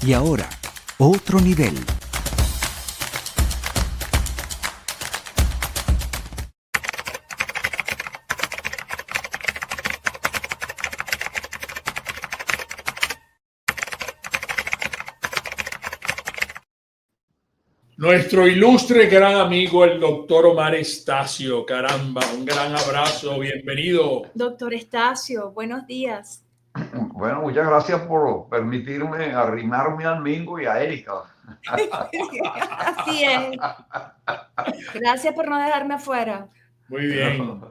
Y ahora, otro nivel. Nuestro ilustre gran amigo, el doctor Omar Estacio. Caramba, un gran abrazo, bienvenido. Doctor Estacio, buenos días. Bueno, muchas gracias por permitirme arrimarme al Mingo y a Erika. Así es. Gracias por no dejarme afuera. Muy bien.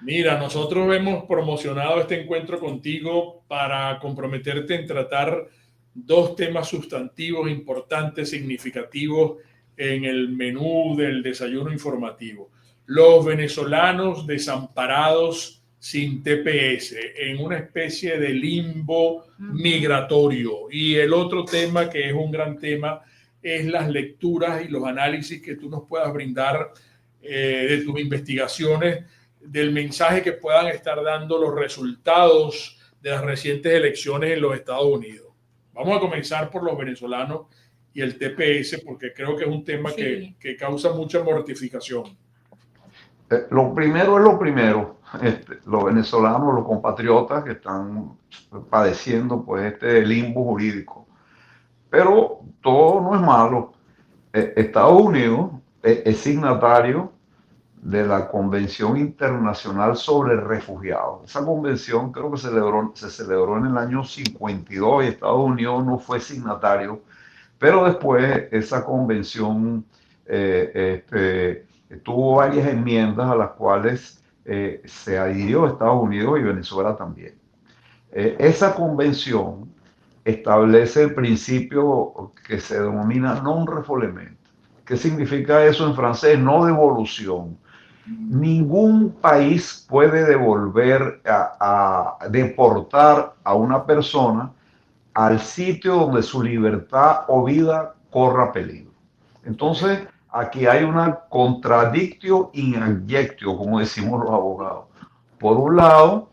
Mira, nosotros hemos promocionado este encuentro contigo para comprometerte en tratar dos temas sustantivos importantes, significativos en el menú del desayuno informativo. Los venezolanos desamparados sin TPS, en una especie de limbo migratorio. Y el otro tema, que es un gran tema, es las lecturas y los análisis que tú nos puedas brindar de tus investigaciones, del mensaje que puedan estar dando los resultados de las recientes elecciones en los Estados Unidos. Vamos a comenzar por los venezolanos y el TPS, porque creo que es un tema que causa mucha mortificación. Lo primero es lo primero. Los venezolanos, los compatriotas que están padeciendo pues este limbo jurídico. Pero todo no es malo. Estados Unidos es signatario de la Convención Internacional sobre Refugiados. Esa convención creo que se celebró en el año 52 y Estados Unidos no fue signatario, pero después esa convención tuvo varias enmiendas a las cuales se adhirió Estados Unidos y Venezuela también. Esa convención establece el principio que se denomina non-refoulement. ¿Qué significa eso en francés? No devolución. Ningún país puede devolver a deportar a una persona al sitio donde su libertad o vida corra peligro. Entonces, aquí hay una contradictio in adjectio, como decimos los abogados. Por un lado,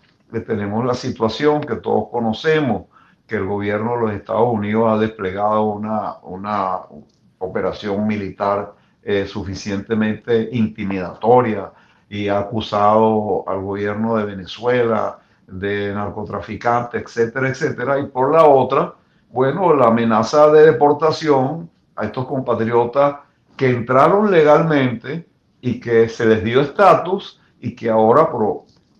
tenemos la situación que todos conocemos, que el gobierno de los Estados Unidos ha desplegado una operación militar suficientemente intimidatoria y ha acusado al gobierno de Venezuela de narcotraficantes, etcétera, etcétera. Y por la otra, bueno, la amenaza de deportación a estos compatriotas que entraron legalmente y que se les dio estatus y que ahora,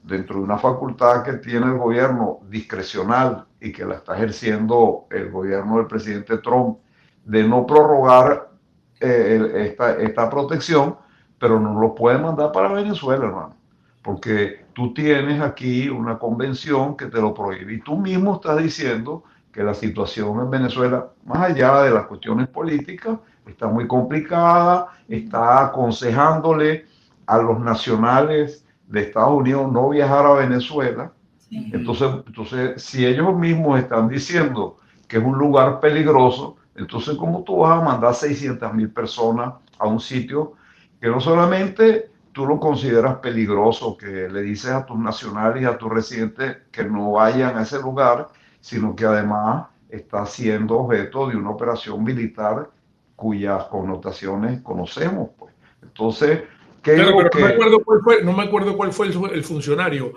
dentro de una facultad que tiene el gobierno discrecional y que la está ejerciendo el gobierno del presidente Trump, de no prorrogar esta protección, pero no lo puede mandar para Venezuela, hermano, porque tú tienes aquí una convención que te lo prohíbe y tú mismo estás diciendo que la situación en Venezuela, más allá de las cuestiones políticas, está muy complicada, está aconsejándole a los nacionales de Estados Unidos no viajar a Venezuela. Sí. Entonces, si ellos mismos están diciendo que es un lugar peligroso, entonces, ¿cómo tú vas a mandar 600.000 personas a un sitio que no solamente tú lo consideras peligroso, que le dices a tus nacionales y a tus residentes que no vayan a ese lugar, sino que además está siendo objeto de una operación militar cuyas connotaciones conocemos, pues? Entonces, ¿qué claro, es lo pero que...? no me acuerdo cuál fue el funcionario,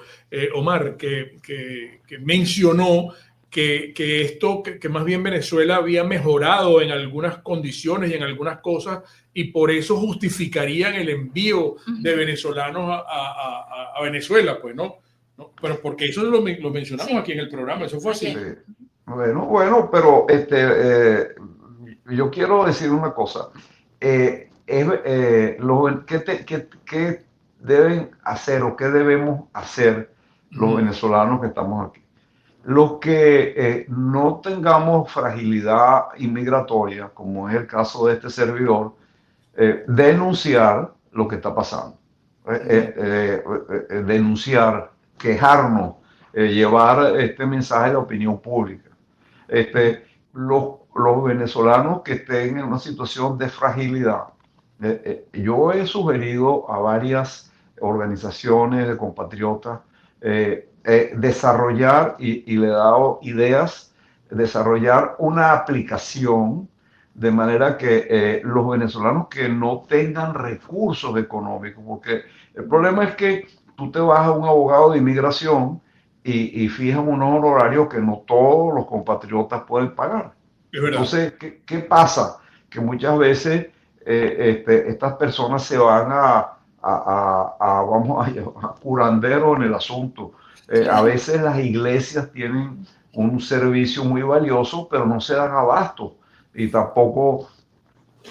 Omar, que mencionó que más bien Venezuela había mejorado en algunas condiciones y en algunas cosas y por eso justificarían el envío de venezolanos a Venezuela, pues, ¿no? Pero porque eso lo mencionamos aquí en el programa, eso fue así. Sí. Bueno, pero yo quiero decir una cosa. ¿Qué deben hacer o qué debemos hacer los venezolanos que estamos aquí? Los que no tengamos fragilidad inmigratoria, como es el caso de este servidor, denunciar lo que está pasando. Denunciar, quejarnos, llevar este mensaje a la opinión pública. Los venezolanos que estén en una situación de fragilidad. Yo he sugerido a varias organizaciones de compatriotas desarrollar y le he dado ideas desarrollar una aplicación de manera que los venezolanos que no tengan recursos económicos, porque el problema es que tú te vas a un abogado de inmigración y fijan unos honorarios que no todos los compatriotas pueden pagar. Es verdad. Entonces, ¿qué pasa? Que muchas veces estas personas se van vamos a curandero en el asunto. A veces las iglesias tienen un servicio muy valioso, pero no se dan abasto y tampoco,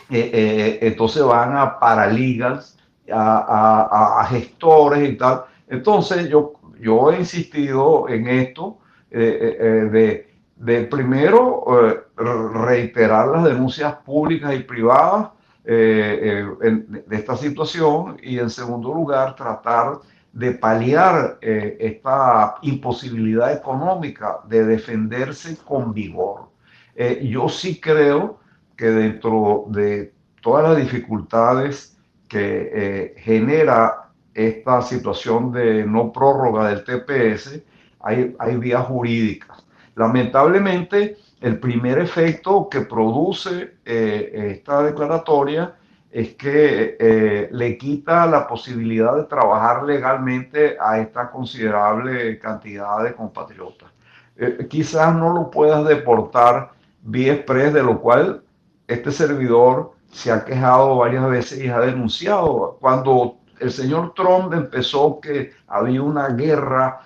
entonces van a paraligas, a gestores y tal. Entonces yo he insistido en esto de primero reiterar las denuncias públicas y privadas de esta situación y en segundo lugar tratar de paliar esta imposibilidad económica de defenderse con vigor. Yo sí creo que dentro de todas las dificultades que genera esta situación de no prórroga del TPS, hay vías jurídicas. Lamentablemente, el primer efecto que produce esta declaratoria es que le quita la posibilidad de trabajar legalmente a esta considerable cantidad de compatriotas. Quizás no lo puedas deportar vía express, de lo cual este servidor se ha quejado varias veces y ha denunciado. Cuando el señor Trump empezó que había una guerra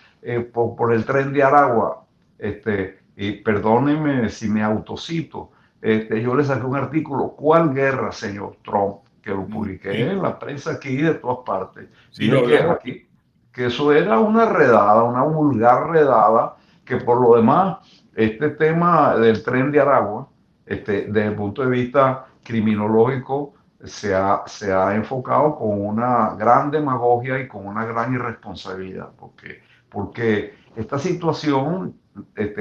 por el tren de Aragua, y perdónenme si me autocito, yo le saqué un artículo, ¿cuál guerra, señor Trump? Que lo publiqué en la prensa aquí de todas partes. Sí, Dije que eso era una redada, una vulgar redada, que por lo demás, este tema del tren de Aragua, desde el punto de vista criminológico, se ha enfocado con una gran demagogia y con una gran irresponsabilidad, porque esta situación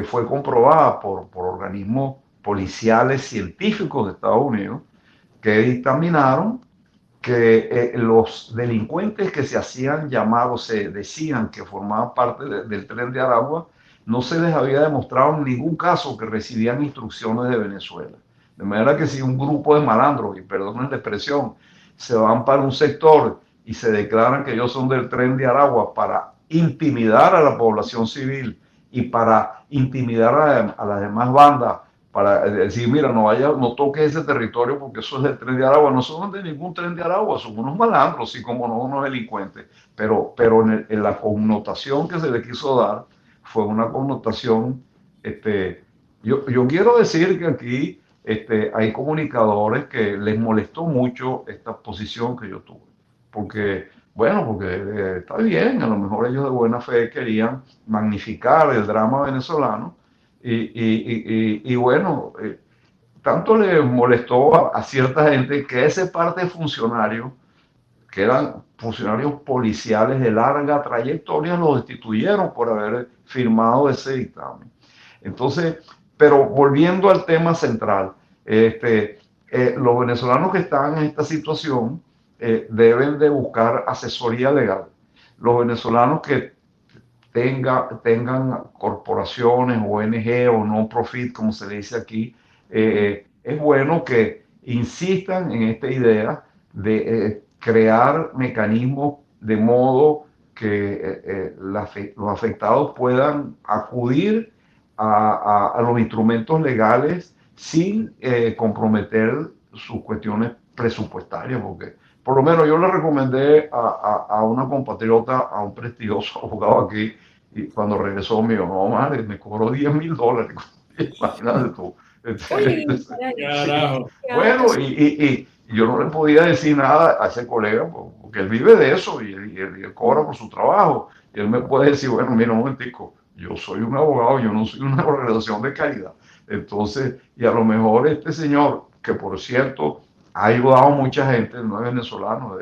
fue comprobada por organismos policiales científicos de Estados Unidos que dictaminaron que los delincuentes que se hacían llamados, se decían que formaban parte del tren de Aragua, no se les había demostrado en ningún caso que recibían instrucciones de Venezuela. De manera que si un grupo de malandros, y perdonen la expresión, se van para un sector y se declaran que ellos son del tren de Aragua para intimidar a la población civil y para intimidar a las demás bandas, para decir, mira, no toques ese territorio porque eso es del tren de Aragua. No son de ningún tren de Aragua, son unos malandros, sí, como no unos delincuentes. Pero en la connotación que se le quiso dar fue una connotación, yo quiero decir que aquí hay comunicadores que les molestó mucho esta posición que yo tuve. Porque está bien, a lo mejor ellos de buena fe querían magnificar el drama venezolano y bueno, tanto le molestó a cierta gente que ese parte de funcionarios, que eran funcionarios policiales de larga trayectoria, los destituyeron por haber firmado ese dictamen. Entonces, pero volviendo al tema central, los venezolanos que están en esta situación deben de buscar asesoría legal. Los venezolanos que tengan corporaciones, ONG o non-profit, como se dice aquí, es bueno que insistan en esta idea de crear mecanismos de modo que los afectados puedan acudir a los instrumentos legales sin comprometer sus cuestiones presupuestarias, porque por lo menos yo le recomendé a una compatriota, a un prestigioso abogado aquí, y cuando regresó me dijo, no, madre, me cobró $10,000. Imagínate tú. Carajo. Bueno, y yo no le podía decir nada a ese colega, porque él vive de eso y él cobra por su trabajo. Y él me puede decir, bueno, mira, un momentico, yo soy un abogado, yo no soy una organización de caridad. Entonces, y a lo mejor este señor, que por cierto ha ayudado a mucha gente, no es venezolano,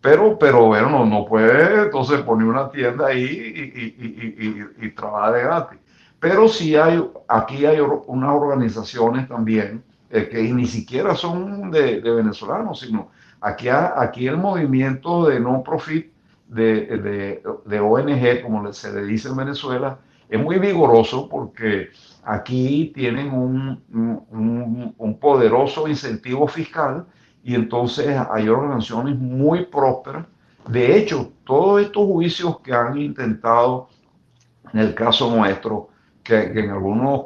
pero bueno, no puede entonces poner una tienda ahí y trabajar de gratis. Pero sí aquí hay unas organizaciones también que ni siquiera son de venezolanos, sino aquí el movimiento de non-profit de ONG, como se le dice en Venezuela, es muy vigoroso porque aquí tienen un poderoso incentivo fiscal y entonces hay organizaciones muy prósperas. De hecho, todos estos juicios que han intentado, en el caso nuestro, que en algunos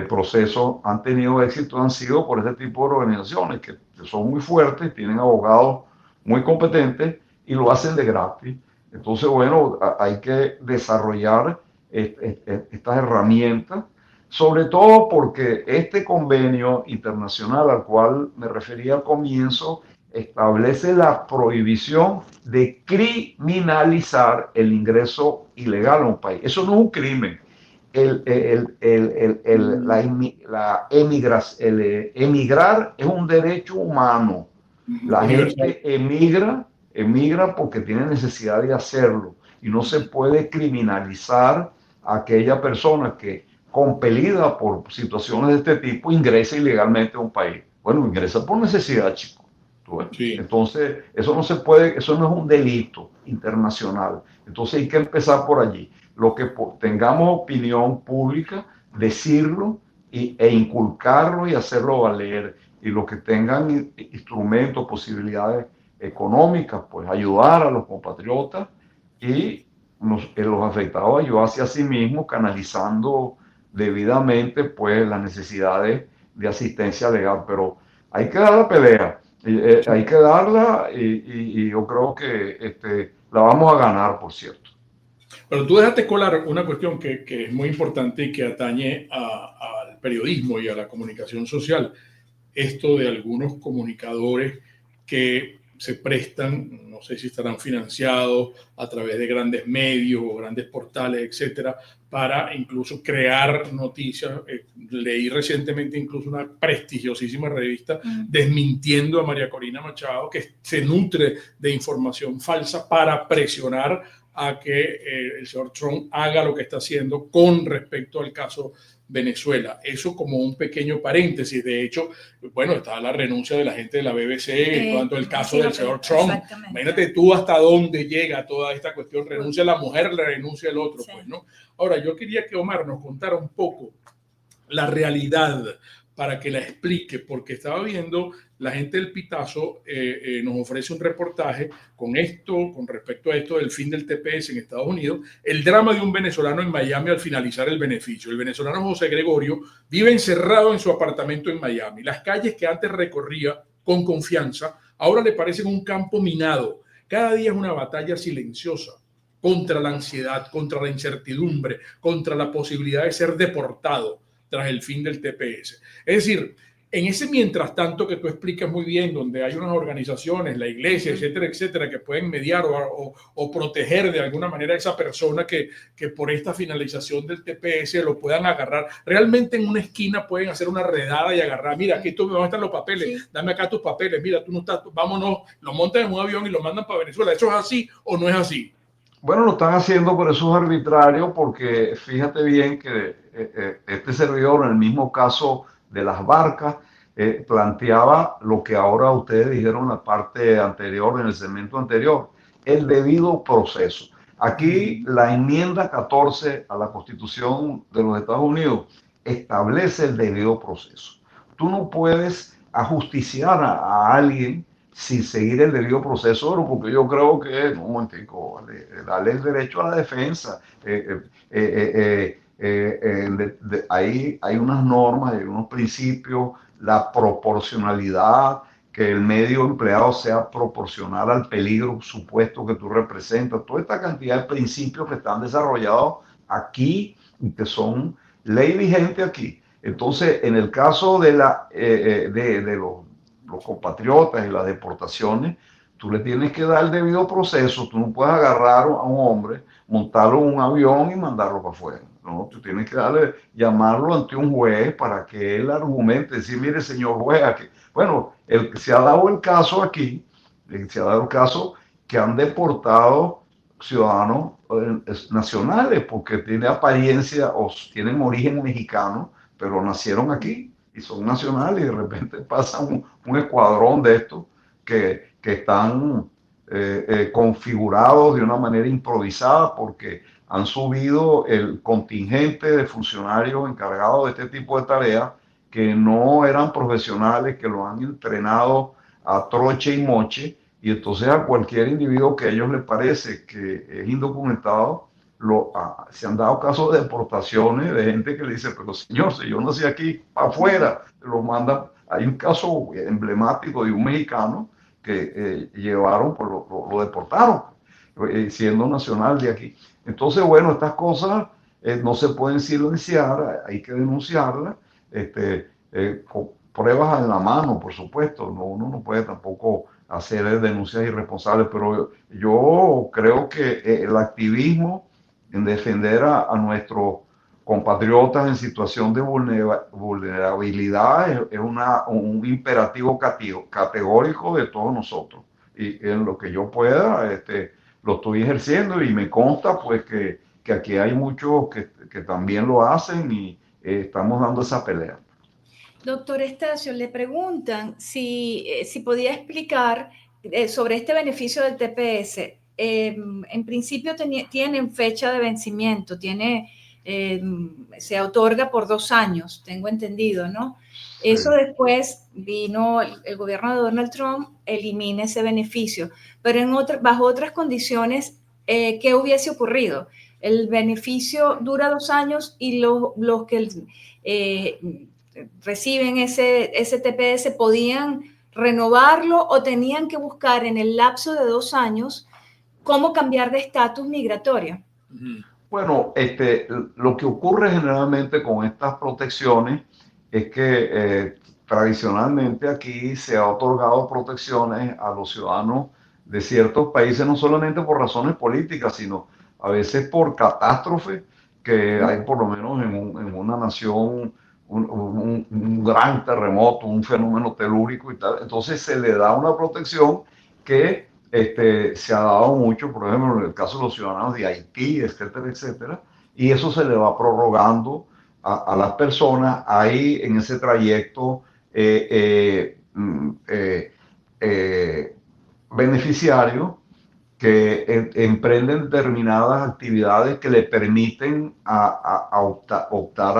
procesos han tenido éxito, han sido por este tipo de organizaciones que son muy fuertes, tienen abogados muy competentes y lo hacen de gratis. Entonces, bueno, hay que desarrollar estas herramientas, sobre todo porque este convenio internacional al cual me refería al comienzo establece la prohibición de criminalizar el ingreso ilegal a un país. Eso no es un crimen. Emigrar es un derecho humano. La Universal. gente emigra porque tiene necesidad de hacerlo y no se puede criminalizar a aquella persona que, compelida por situaciones de este tipo, ingresa ilegalmente a un país. Bueno, ingresa por necesidad, chico. Sí. Entonces, eso no se puede, eso no es un delito internacional. Entonces hay que empezar por allí. Lo que tengamos opinión pública, decirlo e inculcarlo y hacerlo valer. Y los que tengan instrumentos, posibilidades económicas, pues ayudar a los compatriotas y los afectados ayudarse a sí mismos, canalizando debidamente pues las necesidades de asistencia legal. Pero hay que dar la pelea. Hay que darla y yo creo que la vamos a ganar, por cierto. Pero tú dejaste colar una cuestión que es muy importante y que atañe al periodismo y a la comunicación social. Esto de algunos comunicadores que se prestan, no sé si estarán financiados a través de grandes medios o grandes portales, etcétera, para incluso crear noticias. Leí recientemente incluso una prestigiosísima revista desmintiendo a María Corina Machado, que se nutre de información falsa para presionar a que el señor Trump haga lo que está haciendo con respecto al caso Venezuela. Eso como un pequeño paréntesis. De hecho, bueno, está la renuncia de la gente de la BBC en cuanto al caso del señor Trump. Imagínate tú hasta dónde llega toda esta cuestión. Renuncia la mujer, le renuncia el otro, pues, ¿no? Ahora, yo quería que Omar nos contara un poco la realidad para que la explique, porque estaba viendo la gente del Pitazo nos ofrece un reportaje con respecto a esto del fin del TPS en Estados Unidos, el drama de un venezolano en Miami al finalizar el beneficio. El venezolano José Gregorio vive encerrado en su apartamento en Miami. Las calles que antes recorría con confianza ahora le parecen un campo minado. Cada día es una batalla silenciosa contra la ansiedad, contra la incertidumbre, contra la posibilidad de ser deportado tras el fin del TPS. Es decir, en ese mientras tanto que tú explicas muy bien, donde hay unas organizaciones, la iglesia, etcétera, etcétera, que pueden mediar o proteger de alguna manera a esa persona que por esta finalización del TPS lo puedan agarrar. Realmente en una esquina pueden hacer una redada y agarrar, mira, aquí ¿dónde están los papeles? Dame acá tus papeles, mira, tú no estás, vámonos, lo montan en un avión y lo mandan para Venezuela. ¿Eso es así o no es así? Bueno, lo están haciendo, pero eso es arbitrario porque fíjate bien que este servidor, en el mismo caso de las barcas, planteaba lo que ahora ustedes dijeron en la parte anterior, en el segmento anterior, el debido proceso. Aquí la enmienda 14 a la Constitución de los Estados Unidos establece el debido proceso. Tú no puedes ajusticiar a alguien sin seguir el debido proceso, porque yo creo que, no, un momentico, vale, darle el derecho a la defensa. Ahí hay unas normas, hay unos principios, la proporcionalidad, que el medio empleado sea proporcional al peligro supuesto que tú representas, toda esta cantidad de principios que están desarrollados aquí y que son ley vigente aquí. Entonces, en el caso de los compatriotas y las deportaciones, tú le tienes que dar el debido proceso. Tú no puedes agarrar a un hombre, montarlo en un avión y mandarlo para afuera. No, tú tienes que llamarlo ante un juez para que él argumente, decir, mire, señor juez, aquí. Bueno, se ha dado el caso aquí, se ha dado el caso que han deportado ciudadanos nacionales porque tienen apariencia o tienen origen mexicano, pero nacieron aquí y son nacionales, y de repente pasa un escuadrón de estos que están configurados de una manera improvisada porque han subido el contingente de funcionarios encargados de este tipo de tareas que no eran profesionales, que lo han entrenado a troche y moche, y entonces a cualquier individuo que a ellos les parece que es indocumentado, se han dado casos de deportaciones de gente que le dice, pero señor, si yo nací aquí afuera, los mandan. Hay un caso emblemático de un mexicano que llevaron, pues lo deportaron, siendo nacional de aquí. Entonces, bueno, estas cosas no se pueden silenciar, hay que denunciarlas, con pruebas en la mano, por supuesto. No, uno no puede tampoco hacer denuncias irresponsables, pero yo creo que el activismo en defender a nuestros compatriotas en situación de vulnerabilidad es un imperativo categórico de todos nosotros. Y en lo que yo pueda, lo estoy ejerciendo, y me consta pues que aquí hay muchos que también lo hacen, y estamos dando esa pelea. Doctor Estacio, le preguntan si podía explicar sobre este beneficio del TPS. En principio tienen fecha de vencimiento, se otorga por 2 años, tengo entendido, ¿no? Sí. Eso después vino el gobierno de Donald Trump, elimina ese beneficio, pero bajo otras condiciones, ¿qué hubiese ocurrido? El beneficio dura 2 años y los que reciben ese TPS podían renovarlo o tenían que buscar en el lapso de 2 años cómo cambiar de estatus migratorio. Bueno, lo que ocurre generalmente con estas protecciones es que tradicionalmente aquí se ha otorgado protecciones a los ciudadanos de ciertos países, no solamente por razones políticas, sino a veces por catástrofe que hay, por lo menos en una nación, un gran terremoto, un fenómeno telúrico y tal. Entonces se le da una protección que se ha dado mucho, por ejemplo, en el caso de los ciudadanos de Haití, etcétera, etcétera, y eso se le va prorrogando a las personas. Hay en ese trayecto beneficiarios que emprenden determinadas actividades que le permiten optar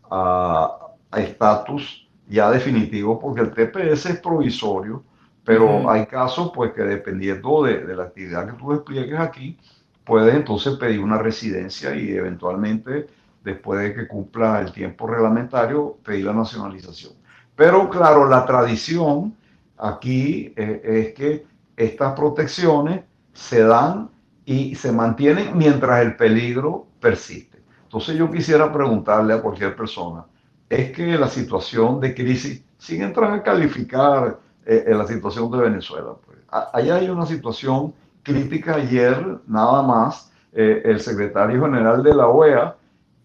a estatus ya definitivo, porque el TPS es provisorio, pero hay casos pues que dependiendo de la actividad que tú despliegues aquí, puedes entonces pedir una residencia y eventualmente, después de que cumpla el tiempo reglamentario, pedir la nacionalización. Pero claro, la tradición aquí es que estas protecciones se dan y se mantienen mientras el peligro persiste. Entonces yo quisiera preguntarle a cualquier persona, ¿es que la situación de crisis, sin entrar a calificar en la situación de Venezuela, pues, allá hay una situación crítica? Ayer nada más el secretario general de la OEA,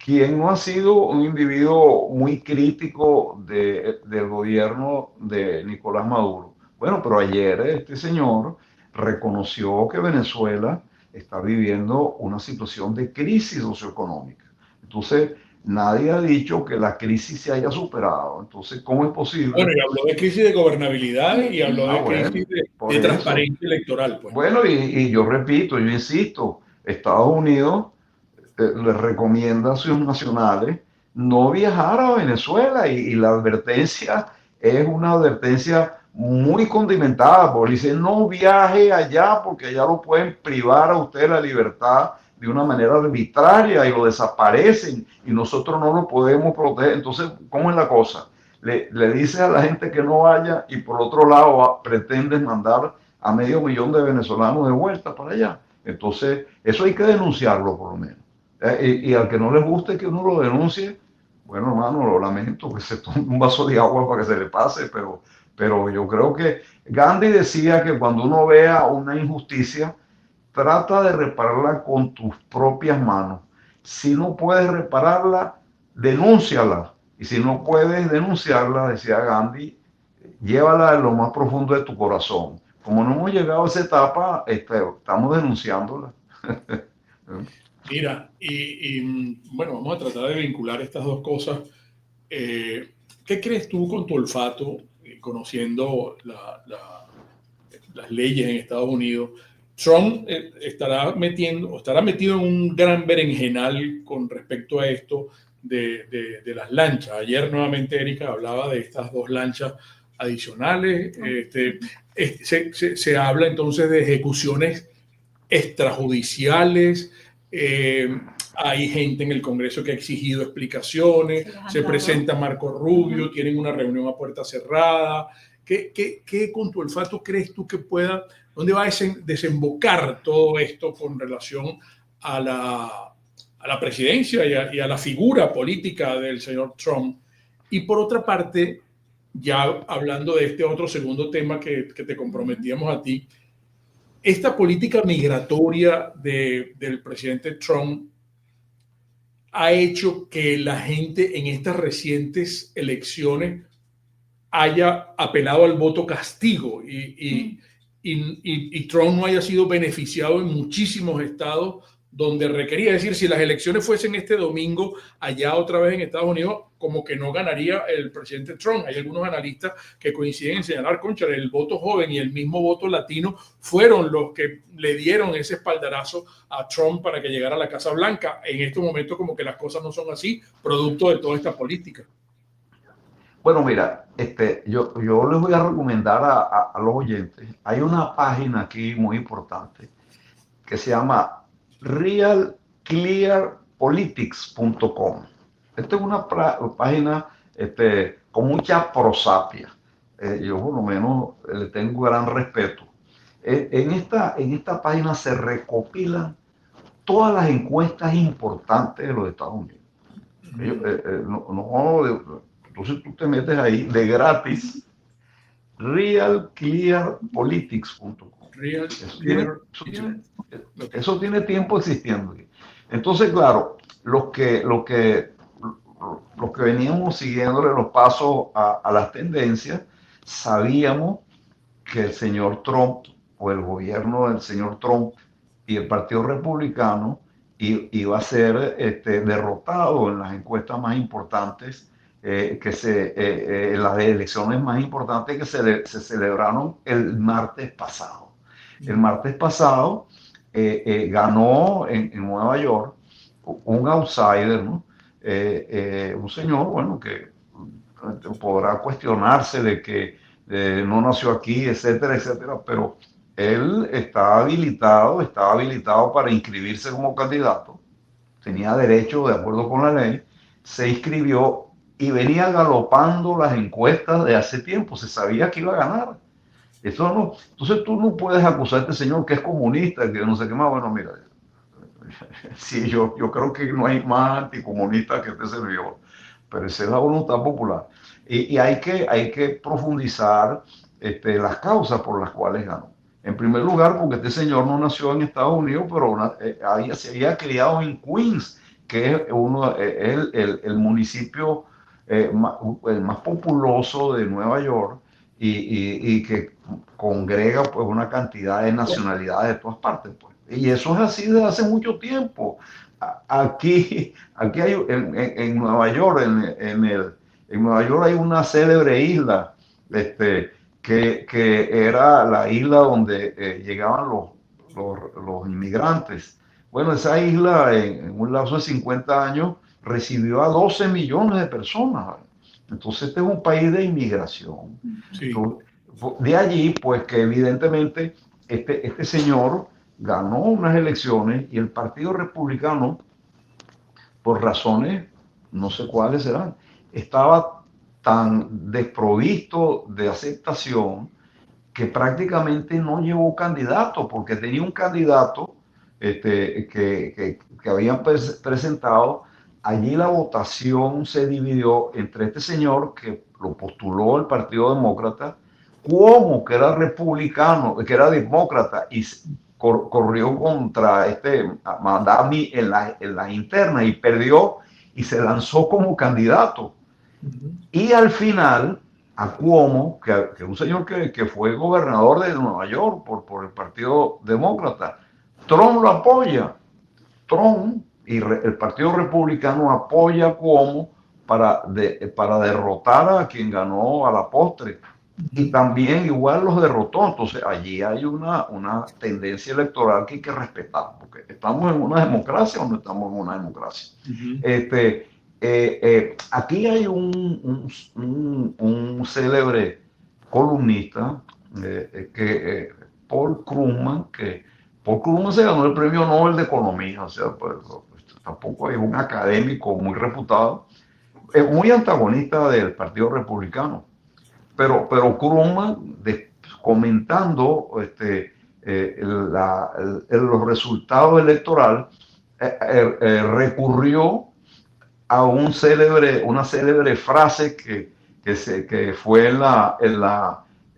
quien no ha sido un individuo muy crítico del gobierno de Nicolás Maduro. Bueno, pero ayer este señor reconoció que Venezuela está viviendo una situación de crisis socioeconómica. Entonces, nadie ha dicho que la crisis se haya superado. Entonces, ¿cómo es posible? Bueno, y habló de crisis de gobernabilidad y habló de crisis de transparencia electoral. Pues. Bueno, y yo repito, yo insisto, Estados Unidos le recomienda a sus nacionales no viajar a Venezuela, y la advertencia es una advertencia muy condimentada, porque dice no viaje allá porque allá lo pueden privar a usted de la libertad de una manera arbitraria y lo desaparecen y nosotros no lo podemos proteger. Entonces, ¿cómo es la cosa? Le dices a la gente que no vaya y por otro lado pretendes mandar a 500,000 de venezolanos de vuelta para allá. Entonces, eso hay que denunciarlo por lo menos. Y al que no les guste que uno lo denuncie, bueno, hermano, lo lamento, que se tome un vaso de agua para que se le pase, pero yo creo que Gandhi decía que cuando uno vea una injusticia, trata de repararla con tus propias manos. Si no puedes repararla, denúnciala. Y si no puedes denunciarla, decía Gandhi, llévala en lo más profundo de tu corazón. Como no hemos llegado a esa etapa, estamos denunciándola. Mira, bueno, vamos a tratar de vincular estas dos cosas. ¿Qué crees tú con tu olfato, conociendo las leyes en Estados Unidos? Trump estará metido en un gran berenjenal con respecto a esto de las lanchas. Ayer nuevamente Erika hablaba de estas 2 lanchas adicionales. Se habla entonces de ejecuciones extrajudiciales. Hay gente en el Congreso que ha exigido explicaciones. Se presenta Marco Rubio, tienen una reunión a puerta cerrada. ¿Qué con tu olfato crees tú que pueda, dónde va a desembocar todo esto con relación a la presidencia y a la figura política del señor Trump? Y por otra parte, ya hablando de este otro segundo tema que te comprometíamos a ti, esta política migratoria del presidente Trump ha hecho que la gente en estas recientes elecciones haya apelado al voto castigo y Trump no haya sido beneficiado en muchísimos estados donde requería. Es decir, si las elecciones fuesen este domingo allá otra vez en Estados Unidos, como que no ganaría el presidente Trump. Hay algunos analistas que coinciden en señalar, concha, el voto joven y el mismo voto latino fueron los que le dieron ese espaldarazo a Trump para que llegara a la Casa Blanca. En este momento como que las cosas no son así, producto de toda esta política. Bueno, mira, yo les voy a recomendar a los oyentes. Hay una página aquí muy importante que se llama realclearpolitics.com. Esta es una página con mucha prosapia. Yo por lo menos le tengo gran respeto. En esta página se recopilan todas las encuestas importantes de los Estados Unidos. Entonces tú te metes ahí de gratis, realclearpolitics.com. Eso tiene tiempo existiendo. Entonces, claro, los que veníamos siguiéndole los pasos a las tendencias, sabíamos que el señor Trump o el gobierno del señor Trump y el Partido Republicano iba a ser derrotado en las encuestas más importantes, en las elecciones más importantes que se celebraron el martes pasado. El martes pasado ganó en Nueva York un outsider, ¿no? Un señor, bueno, que podrá cuestionarse de que no nació aquí, etcétera, etcétera, pero él estaba habilitado para inscribirse como candidato, tenía derecho de acuerdo con la ley, se inscribió y venía galopando las encuestas de hace tiempo, se sabía que iba a ganar. Eso no, entonces tú no puedes acusar a este señor que es comunista, que no sé qué más. Bueno, mira, sí, yo creo que no hay más anticomunista que este servidor, pero esa es la voluntad popular. Y hay que profundizar las causas por las cuales ganó. En primer lugar, porque este señor no nació en Estados Unidos, pero se había criado en Queens, que es el municipio el más populoso de Nueva York y que congrega pues una cantidad de nacionalidades de todas partes. Pues. Y eso es así desde hace mucho tiempo. Aquí hay en Nueva York, en Nueva York hay una célebre isla que era la isla donde llegaban los inmigrantes. Bueno, esa isla en un lapso de 50 años recibió a 12 millones de personas. Entonces este es un país de inmigración. Sí. De allí, pues que evidentemente este señor ganó unas elecciones y el Partido Republicano, por razones, no sé cuáles serán, estaba tan desprovisto de aceptación que prácticamente no llevó candidato, porque tenía un candidato que habían presentado. Allí la votación se dividió entre este señor que lo postuló el Partido Demócrata, Cuomo, que era republicano, que era demócrata, y corrió contra Mamdani en la interna y perdió y se lanzó como candidato. Y al final, a Cuomo, que es un señor que fue gobernador de Nueva York por el Partido Demócrata, Trump lo apoya. Trump y el Partido Republicano apoya a Cuomo para derrotar a quien ganó a la postre, y también igual los derrotó. Entonces allí hay una tendencia electoral que hay que respetar, porque estamos en una democracia o no estamos en una democracia. Aquí hay un célebre columnista, Paul Krugman, que Paul Krugman se ganó el premio Nobel de Economía, o sea, pues, tampoco es un académico muy reputado, es muy antagonista del Partido Republicano. Pero Krugman, comentando los resultados electorales, recurrió a una célebre frase que fue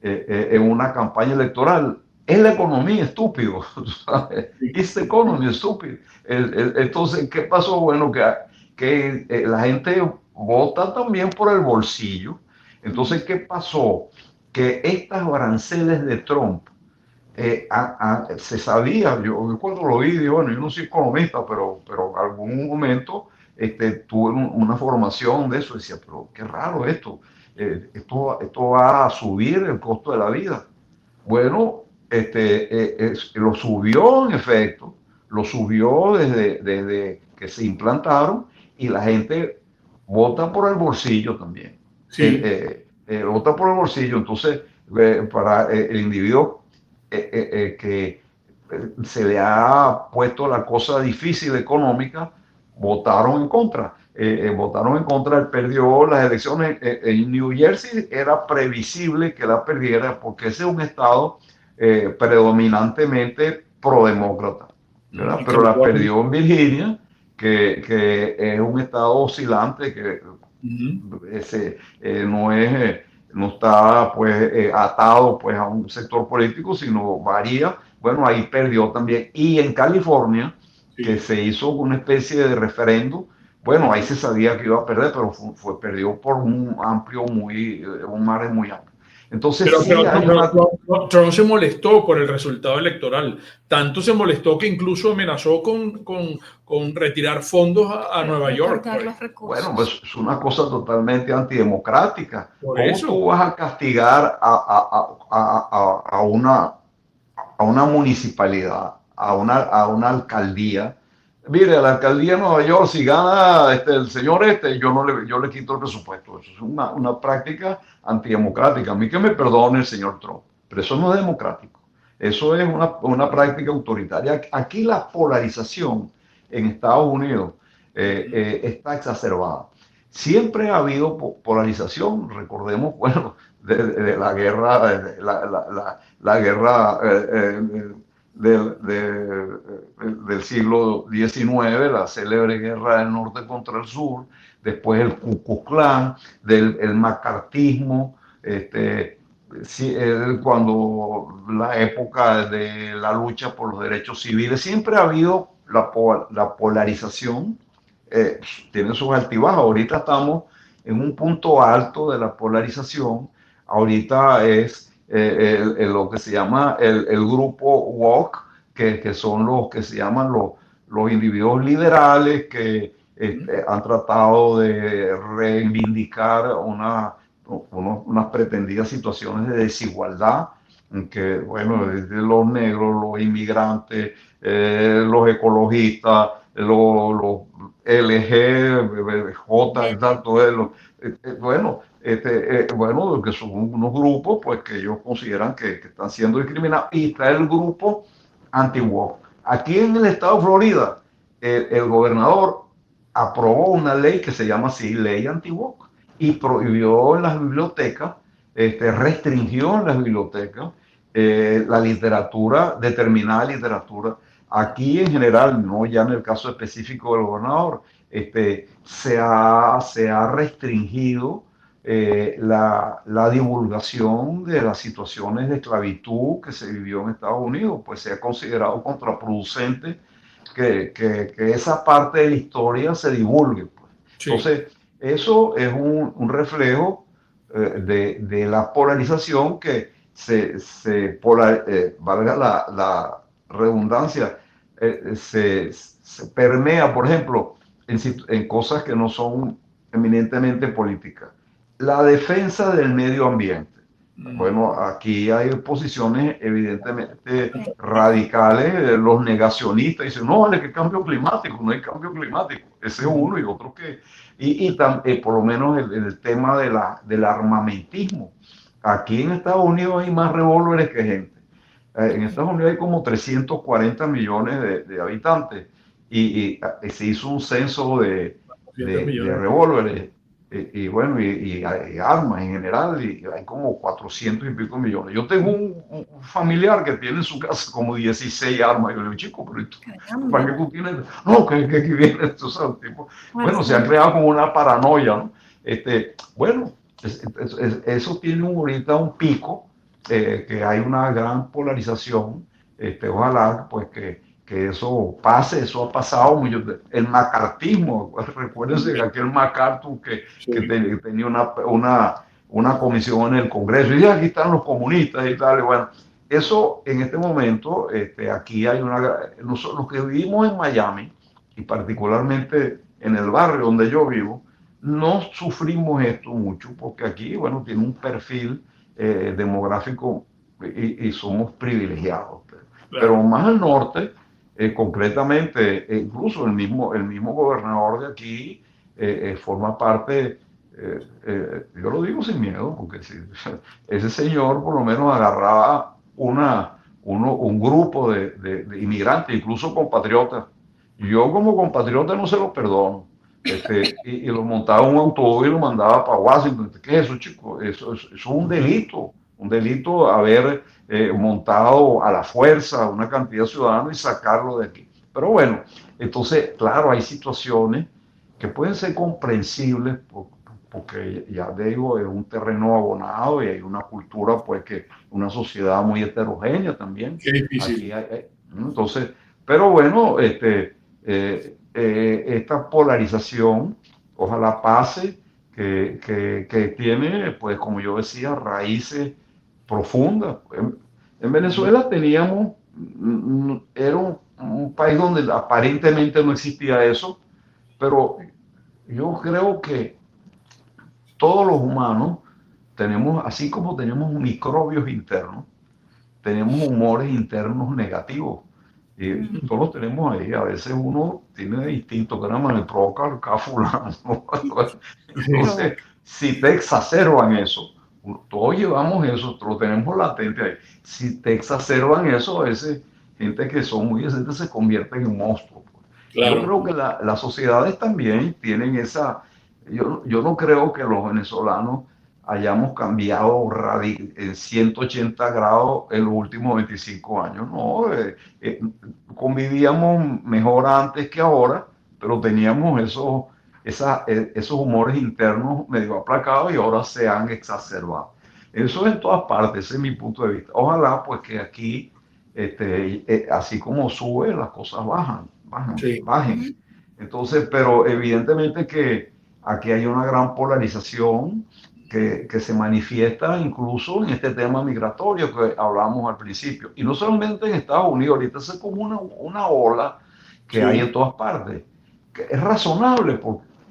en una campaña electoral. Es la economía, estúpido. It's the economy, estúpido. Entonces, ¿qué pasó? Bueno, que la gente vota también por el bolsillo. Entonces, ¿qué pasó? Que estas aranceles de Trump se sabía, yo cuando lo vi, digo, bueno, yo no soy economista, pero en algún momento tuve una formación de eso, decía, pero qué raro esto va a subir el costo de la vida. Bueno, lo subió en efecto, lo subió desde que se implantaron, y la gente vota por el bolsillo también. Sí. Vota por el bolsillo. Entonces, para el individuo que se le ha puesto la cosa difícil económica, votaron en contra. Votaron en contra, él perdió las elecciones en New Jersey. Era previsible que la perdiera porque ese es un estado predominantemente prodemócrata, ¿verdad? Pero la perdió en Virginia, que es un estado oscilante, que no está pues atado pues a un sector político, sino varía. Bueno, ahí perdió también. Y en California, que se hizo una especie de referéndum, bueno, ahí se sabía que iba a perder, pero perdió por un margen muy amplio. Entonces, Trump se molestó por el resultado electoral. Tanto se molestó que incluso amenazó con retirar fondos a Nueva York. Bueno, pues es una cosa totalmente antidemocrática. ¿Cómo tú vas a castigar a una municipalidad, a una alcaldía? Mire, a la alcaldía de Nueva York, si gana el señor yo le quito el presupuesto. Eso es una práctica antidemocrática. A mí que me perdone el señor Trump, pero eso no es democrático. Eso es una práctica autoritaria. Aquí la polarización en Estados Unidos está exacerbada. Siempre ha habido polarización. Recordemos, bueno, de la guerra, la guerra del siglo XIX, la célebre guerra del norte contra el sur, después el Ku Klux Klan, el macartismo, cuando la época de la lucha por los derechos civiles. Siempre ha habido la polarización, tiene sus altibajos. Ahorita estamos en un punto alto de la polarización. Ahorita es lo que se llama el grupo woke, que son los que se llaman los individuos liberales que han tratado de reivindicar unas pretendidas situaciones de desigualdad, en que, bueno, desde los negros, los inmigrantes, los ecologistas, los LGJ, exacto, bueno, que son unos grupos pues que ellos consideran que están siendo discriminados, y está el grupo anti-woke. Aquí en el estado de Florida, el gobernador aprobó una ley que se llama así, ley anti-woke, y prohibió en las bibliotecas, restringió en las bibliotecas la literatura, determinada literatura. Aquí en general, no ya en el caso específico del gobernador, se ha restringido la divulgación de las situaciones de esclavitud que se vivió en Estados Unidos. Pues se ha considerado contraproducente que esa parte de la historia se divulgue, pues. Sí. Entonces, eso es un reflejo de la polarización que valga la redundancia, se permea, por ejemplo, en cosas que no son eminentemente políticas. La defensa del medio ambiente. Bueno, aquí hay posiciones evidentemente radicales, los negacionistas dicen, no, vale, que cambio climático, no hay cambio climático, ese es uno y otro que, por lo menos el tema del armamentismo. Aquí en Estados Unidos hay más revólveres que gente. En Estados Unidos hay como 340 millones de habitantes y se hizo un censo de revólveres bueno, y armas en general, y hay como 400 y pico millones. Yo tengo un familiar que tiene en su casa como 16 armas. Yo le digo, chico, pero ¿para qué tú tienes? No, que aquí viene esto, ¿sabes? Tipo, bueno, se ha creado como una paranoia, ¿no? Bueno, eso tiene ahorita un pico, que hay una gran polarización. Ojalá, pues, que eso pase, eso ha pasado. El macartismo, recuérdense que aquel MacArthur que tenía una comisión en el Congreso, y aquí están los comunistas y tal, y bueno, eso en este momento, aquí hay los que vivimos en Miami, y particularmente en el barrio donde yo vivo, no sufrimos esto mucho, porque aquí, bueno, tiene un perfil demográfico y somos privilegiados. Pero más al norte, concretamente, incluso el mismo gobernador de aquí forma parte, yo lo digo sin miedo, porque si, ese señor por lo menos agarraba un grupo de inmigrantes, incluso compatriotas. Yo como compatriota no se lo perdono. Y lo montaba en un autobús y lo mandaba para Washington. ¿Qué es eso, chico? Eso es un delito haber montado a la fuerza una cantidad de ciudadanos y sacarlo de aquí. Pero bueno, entonces, claro, hay situaciones que pueden ser comprensibles porque ya digo, es un terreno abonado y hay una cultura, pues, que una sociedad muy heterogénea también. Qué difícil. Entonces, pero bueno, esta polarización, ojalá pase, que tiene, pues, como yo decía, raíces profundas. En Venezuela teníamos, era un país donde aparentemente no existía eso, pero yo creo que todos los humanos tenemos, así como tenemos microbios internos, tenemos humores internos negativos. Y todos los tenemos ahí. A veces uno tiene instinto que nada más le provoca el fulano. Entonces, si te exacerban eso, todos llevamos eso, lo tenemos latente ahí. Si te exacerban eso, a veces gente que son muy decentes se convierten en monstruos. Claro. Yo creo que las sociedades también tienen esa. Yo no creo que los venezolanos hayamos cambiado en 180 grados en los últimos 25 años. No, convivíamos mejor antes que ahora, pero teníamos esos humores internos medio aplacados y ahora se han exacerbado. Eso en todas partes, ese es mi punto de vista. Ojalá pues que aquí, así como sube, las cosas bajen. Entonces, pero evidentemente que aquí hay una gran polarización que se manifiesta incluso en este tema migratorio que hablábamos al principio. Y no solamente en Estados Unidos, ahorita es como una ola que hay en todas partes. Que es razonable,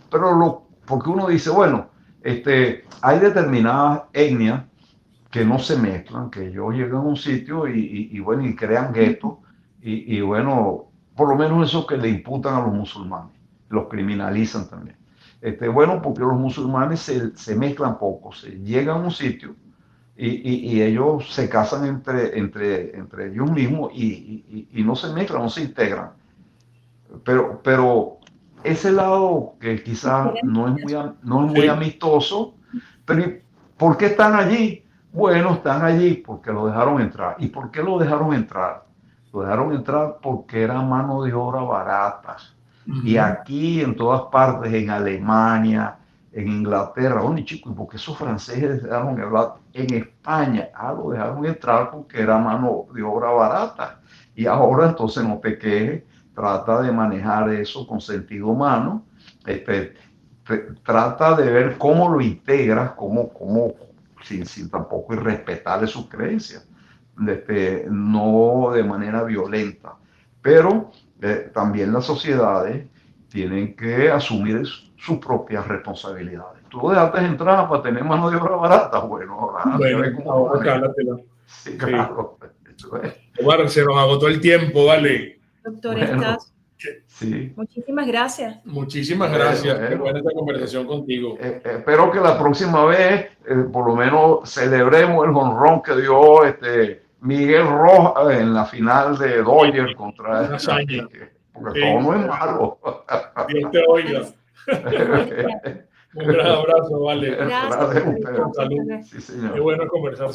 porque uno dice, bueno, hay determinadas etnias que no se mezclan, que ellos llegan a un sitio bueno, y crean guetos, y bueno, por lo menos eso que le imputan a los musulmanes, los criminalizan también. Bueno, porque los musulmanes se mezclan poco, se llegan a un sitio y ellos se casan entre ellos mismos y no se mezclan, no se integran. Pero ese lado que quizás no es muy amistoso, pero ¿por qué están allí? Bueno, están allí porque lo dejaron entrar. ¿Y por qué lo dejaron entrar? Lo dejaron entrar porque era mano de obra barata. Y aquí en todas partes, en Alemania, en Inglaterra, bueno, chicos, ¿y por qué esos franceses dejaron entrar? En España, lo dejaron entrar porque era mano de obra barata. Y ahora entonces no te quejes, trata de manejar eso con sentido humano, trata de ver cómo lo integras, sin tampoco irrespetarle sus creencias, no de manera violenta. Pero también las sociedades tienen que asumir sus propias responsabilidades. tú dejaste entrada para tener mano de obra barata. Bueno, Bueno, ahora cálatela. Sí, claro. Omar, se nos agotó el tiempo, vale. Doctor Bueno, Estacio, sí. muchísimas gracias. Muchísimas Bueno, gracias. Qué bueno. buena esta conversación contigo. Espero que la próxima vez, por lo menos, celebremos el jonrón que dio Miguel Rojas en la final de Dodgers contra Una hazaña. porque Sí. todo no es malo. Dios te oiga. Un gran abrazo, vale. Gracias. Gracias a ustedes. Con salud. Sí, señor. Qué bueno conversar.